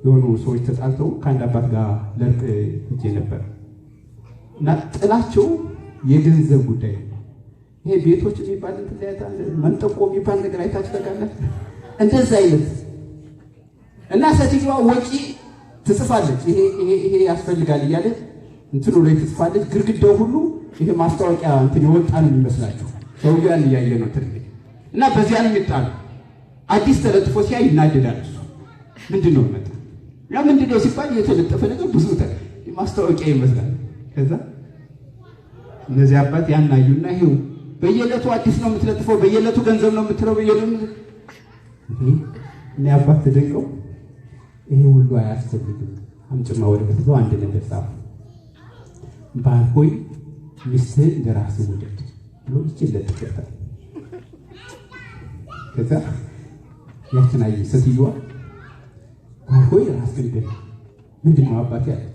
የሆኑ ሰዎች ተጣልተው ከአንድ አባት ጋር ለርቅ ሄጄ ነበር እና ጥላቸው የገንዘብ ጉዳይ ነው። ይሄ ቤቶች የሚባል መንጠቆ የሚባል ነገር አይታችሁ ታውቃላችሁ? እንደዛ አይነት እና ሴትዮዋ ወጪ ትጽፋለች። ይሄ ያስፈልጋል እያለ እንትኑ ላይ ትጽፋለች። ግርግዳው ሁሉ ይሄ ማስታወቂያ እንትን የወጣ ነው የሚመስላችሁ። ሰውዬው ያን እያየ ነው ትርጉም እና በዚያ ነው የሚጣሉ። አዲስ ተለጥፎ ሲያይ ይናደዳል። እሱ ምንድነው መጣ ያ ምንድነው ሲባል የተለጠፈ ነገር ብዙ ማስታወቂያ ይመስላል። ከዛ እነዚህ አባት ያናዩና ይሄው በየለቱ አዲስ ነው የምትለጥፈው፣ በየለቱ ገንዘብ ነው የምትለው፣ በየለቱ እኔ አባት ተደንቀው ይሄ ሁሉ አያስፈልግም አምጭማ ወደ ከተው አንድ ነገር ጻፉ። ባል ሆይ ሚስትህን እንደራስህ ውደድ ብሎ ይችላል። ከዛ ያችናይ ሴትዮዋ ባል ሆይ ራስህን ውደድ ምንድነው አባቴ አለች።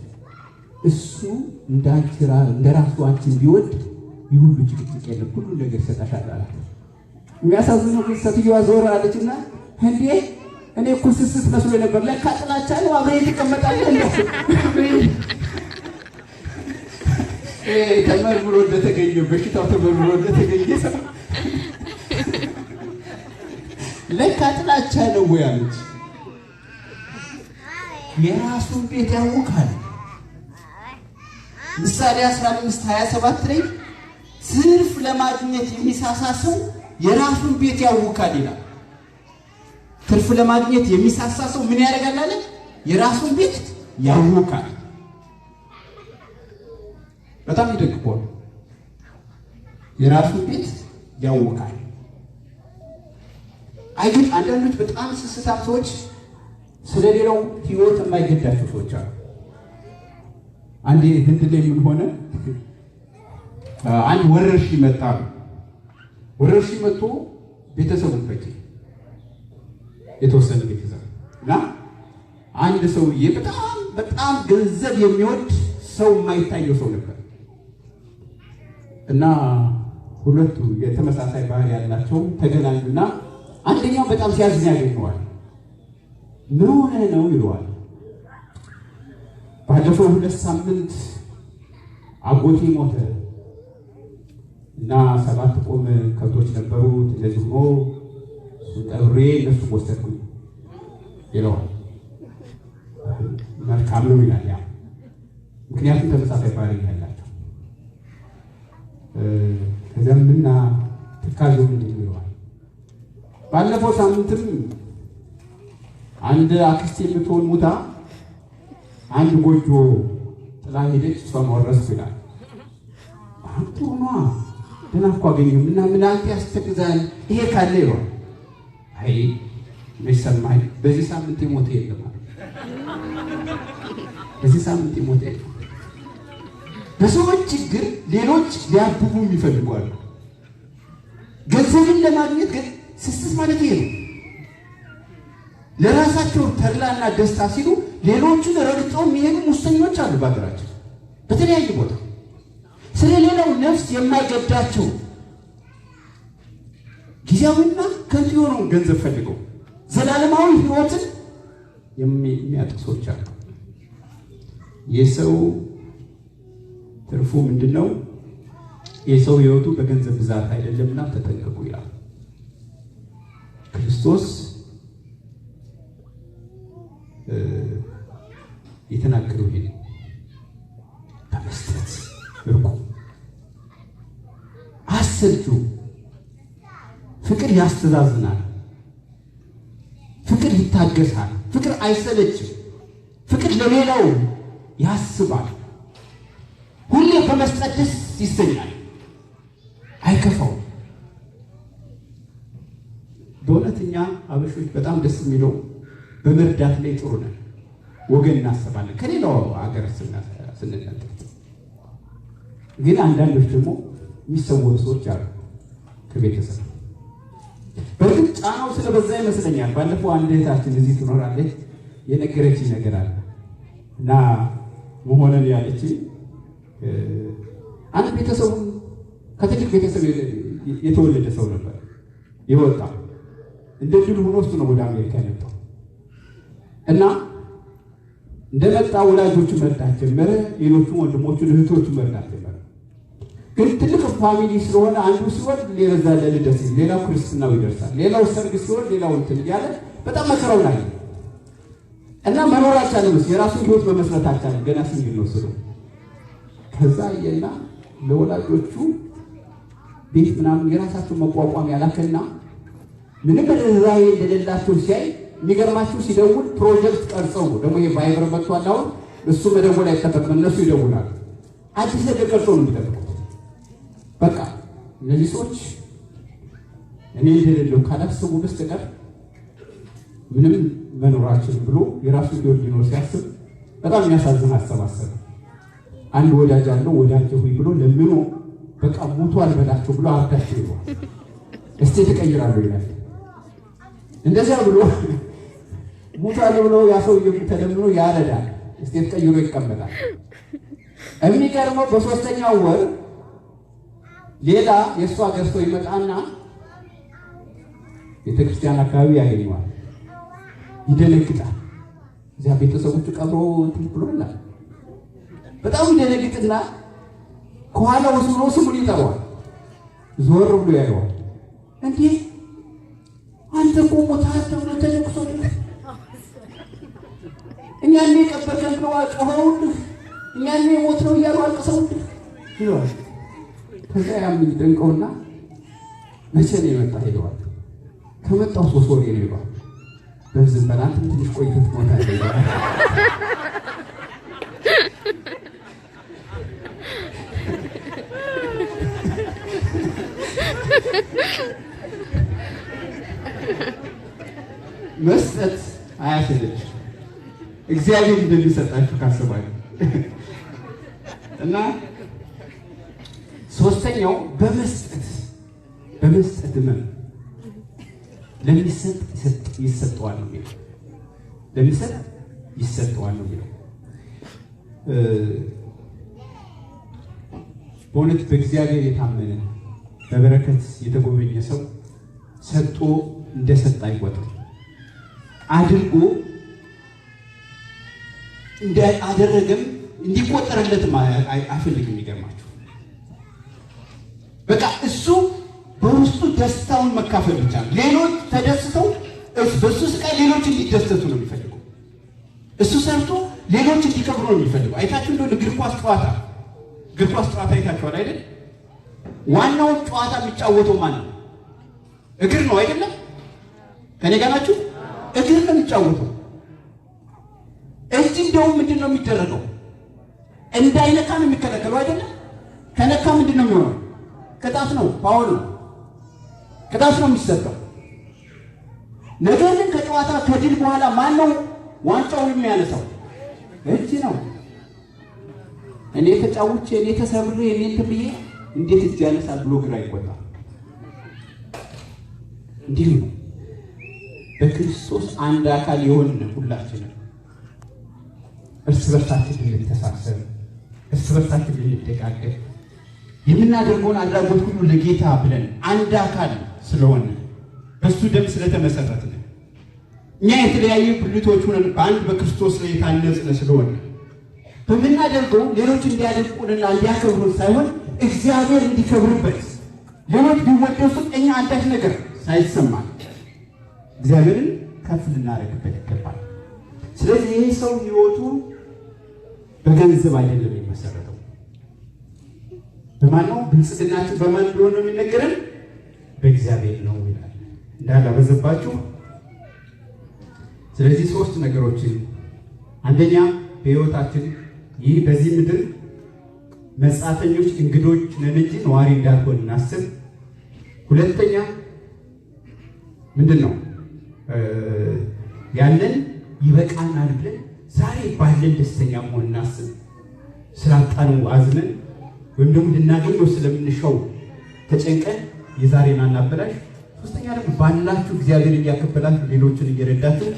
እሱ እንደራሱ አንቺን ቢወድ ይሁሉ ጭቅጭቅ የለም ሁሉ ነገር ይሰጣሻል አላት። የሚያሳዝነው ግን ሴትዮዋ ዞር አለችና እንዴ እኔ እኮ ስስት መስሎ ነበር፣ ለካ ጥላቻ ነው። አብረን ተቀመጣለን ተመርምሮ እንደተገኘ በሽታው ተመርምሮ እንደተገኘ ሰው ለካ ጥላቻ ነው ወይ አለች። የራሱን ቤት ያውቃል። ምሳሌ 15:27 ላይ ትርፍ ለማግኘት የሚሳሳሰው የራሱን ቤት ያውቃል ይላል። ትርፍ ለማግኘት የሚሳሳሰው ምን ያደርጋል አለ? የራሱን ቤት ያውቃል። በጣም ይደግፋል። የራሱን ቤት ያውቃል። አይገጥ አንዳንዶች በጣም ስስታም ሰዎች ስለሌላው ህይወት የማይገዳቸው ሰዎች አሉ። አንዴ ህንድ ላይ ምን ሆነ? አንድ ወረርሽኝ መጣ። ወረርሽኝ መጥቶ ቤተሰቡን ፈጀ። የተወሰነ ቤተሰብ እና አንድ ሰውዬ በጣም ገንዘብ የሚወድ ሰው የማይታየው ሰው ነበር እና ሁለቱ የተመሳሳይ ባህሪ ያላቸው ተገናኙና አንደኛው በጣም ሲያዝን ያገኘዋል። ምን ሆነ ነው ይለዋል። ባለፈው 2 ሳምንት አጎቴ ሞተ እና 7 ቆም ከብቶች ነበሩት። እንደዚህ ሆኖ ቀብሬ እነሱ ወሰድኩኝ ይለዋል። መልካም ነው ይላል። ያ ምክንያቱም ተመሳሳይ ባህሪ ያላቸው ከዘምና ትካዙ ይለዋል። ባለፈው ሳምንትም አንድ አክስቴ የምትሆን ሙታ አንድ ጎጆ ጥላ ሄደች፣ እሷን ወረስኩ ይላል። አንተ ሆኗ ደህና እኮ አገኘሁ እና ምን አንተ ያስተግዛል ይሄ ካለ ይሆን? አይ መሰማኝ በዚህ ሳምንት የሞተ የለም። በዚህ ሳምንት የሞተ የለም። በሰዎች ችግር ሌሎች ሊያብቡ ይፈልጋሉ። ገንዘብን ለማግኘት ግን ስስት ማለት ይሄ ነው። ለራሳቸው ተድላና ደስታ ሲሉ ሌሎችን ረግጠው የሚሄዱ ሙሰኞች አሉ በአገራችን በተለያየ ቦታ። ስለሌላው ነፍስ የማይገዳቸው ጊዜያዊና ከንቱ የሆነውን ገንዘብ ፈልገው ዘላለማዊ ሕይወትን የሚያጡ ሰዎች አሉ። የሰው ትርፉ ምንድነው? የሰው ሕይወቱ በገንዘብ ብዛት አይደለምና ተጠንቀቁ ይላል ክርስቶስ የተናገረው። ይሄ በመስጠት እርቁ አሰልቹ። ፍቅር ያስተዛዝናል፣ ፍቅር ይታገሳል፣ ፍቅር አይሰለችም፣ ፍቅር ለሌላው ያስባል። ሁሌ በመስጠት ደስ ይሰኛል፣ አይከፋው። በእውነተኛ አበሾች በጣም ደስ የሚለው በመርዳት ላይ ጥሩ ነን፣ ወገን እናስባለን ከሌላው ሀገር ስንነጥል። ግን አንዳንዶች ደግሞ የሚሰወሩ ሰዎች አሉ ከቤተሰብ። በእርግጥ ጫናው ስለበዛ ይመስለኛል። ባለፈው አንድ እህታችን እዚህ ትኖራለች የነገረችኝ ነገር አለ እና መሆነን ያለችኝ አንድ ቤተሰቡ ከትልቅ ቤተሰብ የተወለደ ሰው ነበር የወጣ እንደ ድል ሆኖ እሱ ነው ወደ አሜሪካ የመጣው እና እንደመጣ ወላጆቹ መርዳት ጀመረ። ሌሎቹ ወንድሞቹን እህቶቹ መርዳት ጀመረ። ግን ትልቅ ፋሚሊ ስለሆነ አንዱ ሲወልድ ሌላ ለልደት፣ ሌላው ክርስትናው ይደርሳል፣ ሌላው ሰርግ ሲወልድ ሌላው እንትን እያለ በጣም መከራው ላይ እና መኖር አልቻለም። የራሱን ሕይወት በመስረት አልቻለም። ገና ሲንግል ነው ስለው ከዛ የና ለወላጆቹ ቤት ምናምን የራሳቸው መቋቋም ያላከና ምንም ርህራሄ እንደሌላቸው ሲያይ የሚገርማችሁ ሲደውል ፕሮጀክት ቀርጸው ደግሞ የቫይበር መጥቷል። አሁን እሱ መደወል አይጠበቅም፣ እነሱ ይደውላሉ። አዲስ ነገር ቀርጸው ነው የሚጠብቁት። በቃ እነዚህ ሰዎች እኔ እንደሌለው ካላሰቡ በስተቀር ምንም መኖራችን ብሎ የራሱ ሕይወት ሊኖር ሲያስብ በጣም የሚያሳዝን አሰባሰብ። አንድ ወዳጅ አለው። ወዳጅ ሆይ ብሎ ለምኖ በቃ ሞቷል በላቸው ብሎ አርዳቸው ይሏል። እስቲ ተቀይራለሁ ይላል። እንደዚያ ብሎ ሞቷል ብሎ ያ ሰው ተለምኖ ያረዳል። እስቲ ተቀይሮ ይቀመጣል። የሚገርመው በሶስተኛው ወር ሌላ የእሷ ገዝቶ ይመጣና ቤተክርስቲያን አካባቢ ያገኘዋል። ይደነግጣል። እዚያ ቤተሰቦቹ ቀብሮ እንትን ብሎናል። በጣም ይደነግጥና ከኋላ ወስኖ ስሙን ይጠራዋል። ዞር ብሎ ያየዋል። እንዴ አንተ እኮ ሞተሃል ተብሎ ተለቅሶልህ እኛን የቀበርከን ብለው ጮኸውልህ እኛን የሞት ነው እያሉ አልቅሰውልህ ይለዋል። ከዛ ያም ይደንቀውና መቼ ነው የመጣ ይለዋል። ከመጣው 3 ወር ነው ይለዋል። በዚህ በላንት ትንሽ ቆይተህ ትሞታለህ ይለዋል። መስጠት አያሰለች እግዚአብሔር እንደሚሰጣችሁ ካሰባችሁ እና ሶስተኛው በመስጠት ምን ለሚሰጥ ይሰጠዋል ነው የሚለው። ለሚሰጥ ይሰጠዋል ነው የሚለው። በእውነት በእግዚአብሔር የታመነ በበረከት የተጎበኘ ሰው ሰጥቶ እንደሰጠ አይቆጥርም። አድርጎ እንዳደረገም እንዲቆጠርለትም አይፈልግም። የሚገርማችሁ በቃ እሱ በውስጡ ደስታውን መካፈል ብቻ ነው። ሌሎች ተደስተው በሱ ስቃይ ሌሎች እንዲደሰቱ ነው የሚፈልገው። እሱ ሰርቶ ሌሎች እንዲከብሩ ነው የሚፈልገው። አይታችሁ እንደው እግር ኳስ ጨዋታ አይታችኋል አይደል? ዋናው ጨዋታ የሚጫወተው ማን ነው? እግር ነው አይደለም? ከኔ ጋር ናችሁ? እግር ነው የሚጫወተው። እጅ እንደውም ምንድን ነው የሚደረገው? እንዳይነካ ነው የሚከለከለው አይደለም? ከነካ ምንድን ነው የሚሆነው? ቅጣት ነው፣ ፋውል ነው፣ ቅጣት ነው የሚሰጠው። ነገር ግን ከጨዋታ ከድል በኋላ ማን ነው ዋንጫውን የሚያነሳው? እጅ ነው። እኔ ተጫውቼ እኔ ተሰብሬ እኔ ተብዬ እንዴት እጅ ያነሳል ብሎ ግራ ይቆጣል። እንዲሁ በክርስቶስ አንድ አካል የሆንን ሁላችንም እርስ በርሳችን ልንተሳሰብ፣ እርስ በርሳችን ልንደጋገፍ፣ የምናደርገውን አድራጎት ሁሉ ለጌታ ብለን አንድ አካል ስለሆነ በሱ ደም ስለተመሰረትን እኛ የተለያዩ ብልቶች ሆነን በአንድ በክርስቶስ ላይ የታነጽን ስለሆነ በምናደርገው ሌሎች እንዲያደንቁንና እንዲያከብሩን ሳይሆን እግዚአብሔር እንዲከብርበት ሌሎች ቢወደሱ እኛ አንዳች ነገር ሳይሰማን እግዚአብሔርን ከፍ ልናደርግበት ይገባል። ስለዚህ ይህ ሰው ሕይወቱ በገንዘብ አይደለም የሚመሰረተው። በማን ነው? ብልጽግናችሁ በማን እንደሆነ ነው የሚነገረን? በእግዚአብሔር ነው ይላል። እንዳላበዘባችሁ። ስለዚህ ሶስት ነገሮችን፣ አንደኛ በሕይወታችን ይህ በዚህ ምድር መጻተኞች እንግዶች ነን እንጂ ነዋሪ እንዳልሆን እናስብ። ሁለተኛ ምንድን ነው? ያለን ይበቃናል ብለን ዛሬ ባለን ደስተኛ መሆን እናስብ። ስላጣነው አዝነን ወይም ደግሞ ልናገኘው ስለምንሻው ተጨንቀን የዛሬን አናበላሽ። ሶስተኛ ደግሞ ባላችሁ እግዚአብሔር እያከበላችሁ ሌሎችን እየረዳችሁ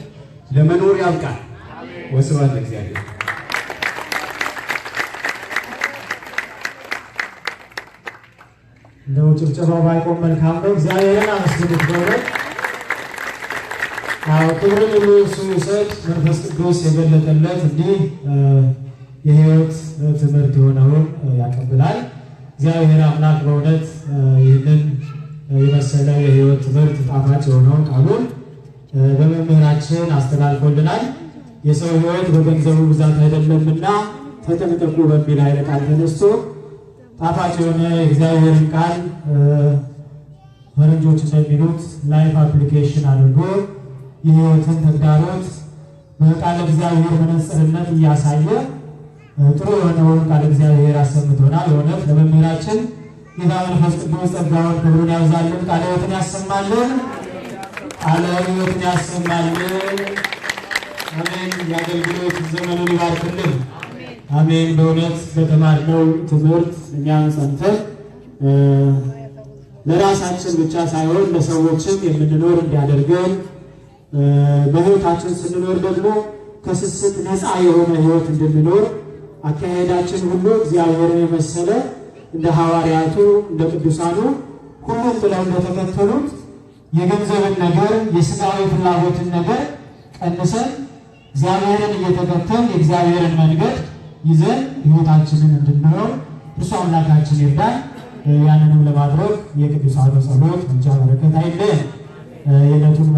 ለመኖር ያብቃል። ወስብሐት ለእግዚአብሔር። እንደው ጭብጨባ ባይቆም መልካም ነው። እግዚአብሔርን አመስግኑት። በእውነት ክብርን ሁሉ እሱ ይውሰድ። መንፈስ ቅዱስ የገለጠለት እንዲህ የሕይወት ትምህርት የሆነውን ያቀብላል። እግዚአብሔር አምላክ በእውነት ይህንን የመሰለ የሕይወት ትምህርት ጣፋጭ የሆነውን ቃሉን በመምህራችን አስተላልፎልናል። የሰው ሕይወት በገንዘቡ ብዛት አይደለምና ተጠንቀቁ በሚል ኃይለ ቃል ተነስቶ ጣፋጭ የሆነ የእግዚአብሔርን ቃል ፈረንጆች እንደሚሉት ላይፍ አፕሊኬሽን አድርጎ የሕይወትን ተግዳሮት በቃለ እግዚአብሔር መነጽርነት እያሳየ ጥሩ የሆነውን ቃል እግዚአብሔር አሰምቶናል። በእውነት ለመምህራችን ጌታ መንፈስ ቅዱስ ጸጋውን ክብሩን ያብዛልን፣ ቃለ ሕይወትን ያሰማልን፣ ቃለ ሕይወትን ያሰማልን። አሜን። የአገልግሎት ዘመኑን ይባርክልን። አሜን። በእውነት በተማርነው ትምህርት እኛም ጸንተን ለራሳችን ብቻ ሳይሆን ለሰዎችም የምንኖር እንዲያደርገን በሕይወታችን ስንኖር ደግሞ ከስስት ነፃ የሆነ ሕይወት እንድንኖር አካሄዳችን ሁሉ እግዚአብሔርን የመሰለ እንደ ሐዋርያቱ እንደ ቅዱሳኑ ሁሉም ብለው እንደተከተሉት የገንዘብን ነገር የሥጋዊ ፍላጎትን ነገር ቀንሰን እግዚአብሔርን እየተከተልን የእግዚአብሔርን መንገድ ይዘን ሕይወታችንን እንድንኖር እርሱ አምላካችን ይርዳን። ያንንም ለማድረግ የቅዱሳኑ ጸሎት ምልጃ በረከት አይለየን። የዕለቱን